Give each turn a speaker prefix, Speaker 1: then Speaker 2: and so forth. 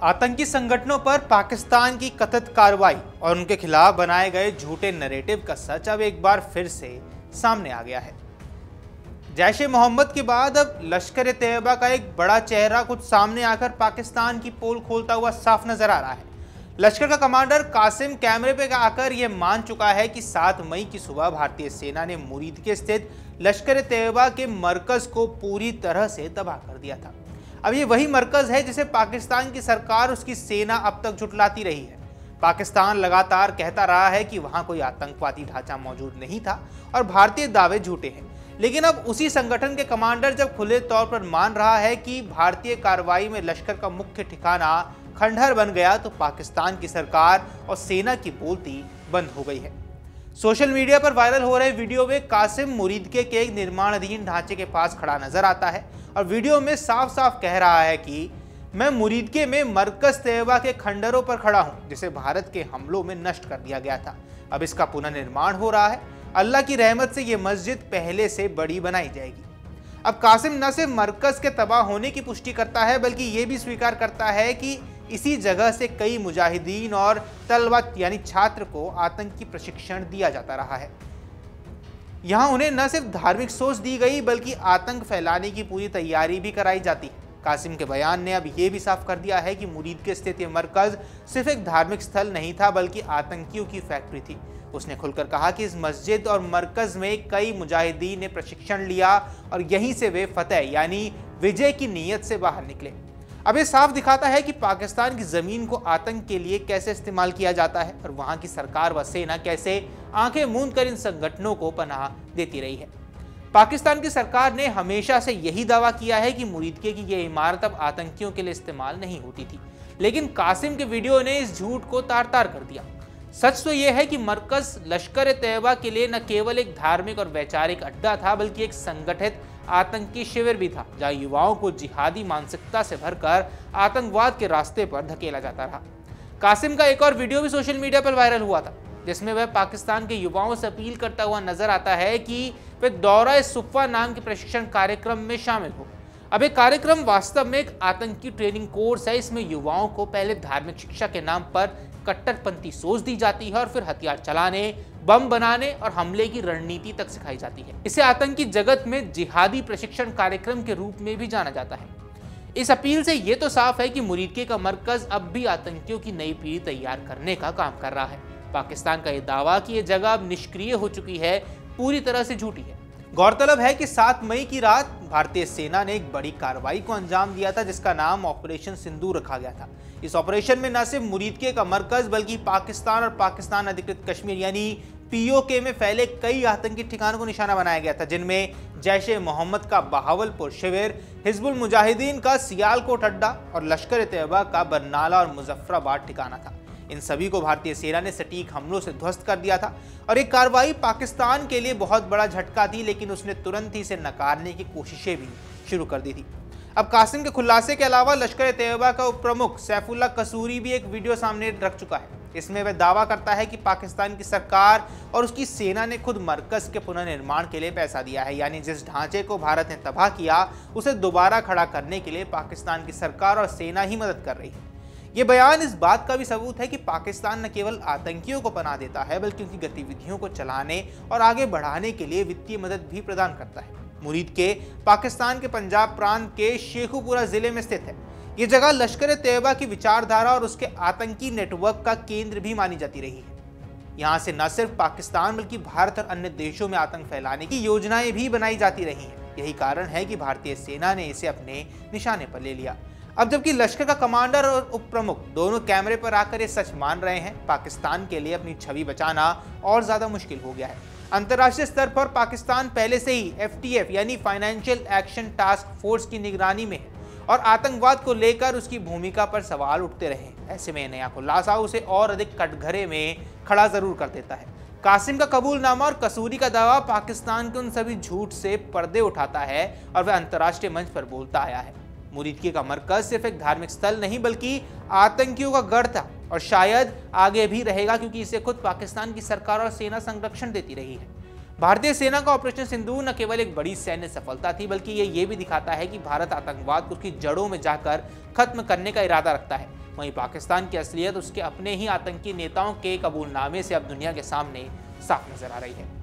Speaker 1: आतंकी संगठनों पर पाकिस्तान की कथित कार्रवाई और उनके खिलाफ बनाए गए झूठे नैरेटिव का सच अब एक बार फिर से सामने आ गया है। जैश-ए-मोहम्मद के बाद अब लश्कर-ए-तैयबा का एक बड़ा चेहरा कुछ सामने आकर पाकिस्तान की पोल खोलता हुआ साफ नजर आ रहा है। लश्कर का कमांडर कासिम कैमरे पे आकर यह मान चुका है कि 7 मई की सुबह भारतीय सेना ने मुरीदके स्थित लश्कर-ए-तैयबा के मरकज को पूरी तरह से तबाह कर दिया था। अब ये वही मरकज है जिसे पाकिस्तान की सरकार, उसकी सेना अब तक झुठलाती रही है। पाकिस्तान लगातार कहता रहा है कि वहां कोई आतंकवादी ढांचा मौजूद नहीं था और भारतीय दावे झूठे हैं, लेकिन अब उसी संगठन के कमांडर जब खुले तौर पर मान रहा है कि भारतीय कार्रवाई में लश्कर का मुख्य ठिकाना खंडहर बन गया, तो पाकिस्तान की सरकार और सेना की बोलती बंद हो गई है। सोशल मीडिया पर वायरल हो रहे वीडियो में कासिम मुरीदके के एक निर्माणाधीन ढांचे के पास खड़ा नजर आता है और वीडियो में साफ साफ कह रहा है कि मैं मुरीदके में मरकज तैयबा के खंडहरों पर खड़ा हूं, जिसे भारत के हमलों में नष्ट कर दिया गया था। अब इसका पुनर्निर्माण हो रहा है। अल्लाह की रहमत से यह मस्जिद पहले से बड़ी बनाई जाएगी। अब कासिम न सिर्फ मरकज के तबाह होने की पुष्टि करता है, बल्कि ये भी स्वीकार करता है कि इसी जगह से कई मुजाहिदीन और तलबा यानी छात्र को आतंकी प्रशिक्षण दिया जाता रहा है। यहाँ उन्हें न सिर्फ धार्मिक सोच दी गई, बल्कि आतंक फैलाने की पूरी तैयारी भी कराई जाती है। कासिम के बयान ने अब यह भी साफ कर दिया है कि मुरीदके स्थित यह मरकज सिर्फ एक धार्मिक स्थल नहीं था, बल्कि आतंकियों की फैक्ट्री थी। उसने खुलकर कहा कि इस मस्जिद और मरकज में कई मुजाहिदीन ने प्रशिक्षण लिया और यहीं से वे फतेह यानी विजय की नीयत से बाहर निकले। अब ये साफ दिखाता है कि पाकिस्तान की जमीन को आतंक के लिए कैसे इस्तेमाल किया जाता है और वहां की सरकार व सेना कैसे आंखें मूंद कर इन संगठनों को पनाह देती रही है। पाकिस्तान की सरकार ने हमेशा से यही दावा किया है कि मुरीदके की यह इमारत अब आतंकियों के लिए इस्तेमाल नहीं होती थी, लेकिन कासिम के वीडियो ने इस झूठ को तार तार कर दिया। सच तो यह है कि मरकज लश्कर-ए-तैयबा के लिए न केवल एक धार्मिक और वैचारिक अड्डा था, बल्कि एक संगठित आतंकी शिविर भी था, जहां युवाओं को जिहादी मानसिकता से भरकर आतंकवाद के रास्ते पर धकेला जाता रहा। कासिम का एक और वीडियो भी सोशल मीडिया पर वायरल हुआ था, जिसमें वह पाकिस्तान के युवाओं से अपील करता हुआ नजर आता है कि वे दौरा-ए-सुफ़्फ़ा नाम के प्रशिक्षण कार्यक्रम में शामिल हो। अब ये कार्यक्रम वास्तव में एक आतंकी ट्रेनिंग कोर्स है। इसमें युवाओं को पहले धार्मिक शिक्षा के नाम पर कट्टरपंथी सोच दी जाती है और फिर हथियार चलाने, बम बनाने और हमले की रणनीति तक सिखाई जाती है। इसे आतंकी जगत में जिहादी प्रशिक्षण कार्यक्रम के रूप में भी जाना जाता है। इस अपील से यह तो साफ है कि मुरीदके का मरकज अब भी आतंकियों की नई पीढ़ी तैयार करने का काम कर रहा है। पाकिस्तान का यह दावा कि यह जगह अब निष्क्रिय हो चुकी है, पूरी तरह से झूठी है। गौरतलब है कि 7 मई की रात भारतीय सेना ने एक बड़ी कार्रवाई को अंजाम दिया था, जिसका नाम ऑपरेशन सिंदूर रखा गया था। इस ऑपरेशन में न सिर्फ मुरीदके का मरकज, बल्कि पाकिस्तान और पाकिस्तान अधिकृत कश्मीर यानी पीओके में फैले कई आतंकी ठिकानों को निशाना बनाया गया था, जिनमें जैश-ए-मोहम्मद का बहावलपुर शिविर, हिजबुल मुजाहिदीन का सियालकोट अड्डा और लश्कर-ए-तैयबा का बरनाला और मुजफ्फराबाद ठिकाना था। इन सभी को भारतीय सेना ने सटीक हमलों से ध्वस्त कर दिया था और एक कार्रवाई पाकिस्तान के लिए बहुत बड़ा झटका थी, लेकिन उसने तुरंत ही इसे नकारने की कोशिशें भी शुरू कर दी थी। अब कासिम के खुलासे के अलावा लश्कर-ए-तैयबा का उप प्रमुख सैफुल्लाह कसूरी भी एक वीडियो सामने रख चुका है। इसमें वह दावा करता है कि पाकिस्तान की सरकार और उसकी सेना ने खुद मरकज के पुनर्निर्माण के लिए पैसा दिया है, यानी जिस ढांचे को भारत ने तबाह किया उसे दोबारा खड़ा करने के लिए पाकिस्तान की सरकार और सेना ही मदद कर रही है। ये बयान इस बात का भी सबूत है कि पाकिस्तान न केवल आतंकियों को पनाह देता है, बल्कि उनकी गतिविधियों को चलाने और आगे बढ़ाने के लिए वित्तीय मदद भी प्रदान करता है। मुरीदके पाकिस्तान के पंजाब प्रांत के शेखुपुरा जिले में स्थित है। ये जगह लश्कर-ए-तैयबा की विचारधारा और उसके आतंकी नेटवर्क का केंद्र भी मानी जाती रही है। यहाँ से न सिर्फ पाकिस्तान बल्कि भारत और अन्य देशों में आतंक फैलाने की योजनाएं भी बनाई जाती रही हैं। यही कारण है कि भारतीय सेना ने इसे अपने निशाने पर ले लिया। अब जबकि लश्कर का कमांडर और उप प्रमुख दोनों कैमरे पर आकर ये सच मान रहे हैं, पाकिस्तान के लिए अपनी छवि बचाना और ज्यादा मुश्किल हो गया है। अंतर्राष्ट्रीय स्तर पर पाकिस्तान पहले से ही FTF यानी फाइनेंशियल एक्शन टास्क फोर्स की निगरानी में है और आतंकवाद को लेकर उसकी भूमिका पर सवाल उठते रहे। ऐसे में नया खुलासा उसे और अधिक कटघरे में खड़ा जरूर कर देता है। कासिम का कबूलनामा और कसूरी का दावा पाकिस्तान के उन सभी झूठ से पर्दे उठाता है और वह अंतर्राष्ट्रीय मंच पर बोलता आया है। मुरीदके का मरकज सिर्फ एक धार्मिक स्थल नहीं, बल्कि आतंकियों का गढ़ था और शायद आगे भी रहेगा, क्योंकि इसे खुद पाकिस्तान की सरकार और सेना संरक्षण देती रही है। भारतीय सेना का ऑपरेशन सिंदूर न केवल एक बड़ी सैन्य सफलता थी, बल्कि ये भी दिखाता है कि भारत आतंकवाद को उसकी जड़ों में जाकर खत्म करने का इरादा रखता है। वहीं पाकिस्तान की असलियत उसके अपने ही आतंकी नेताओं के कबूलनामे से अब दुनिया के सामने साफ नजर आ रही है।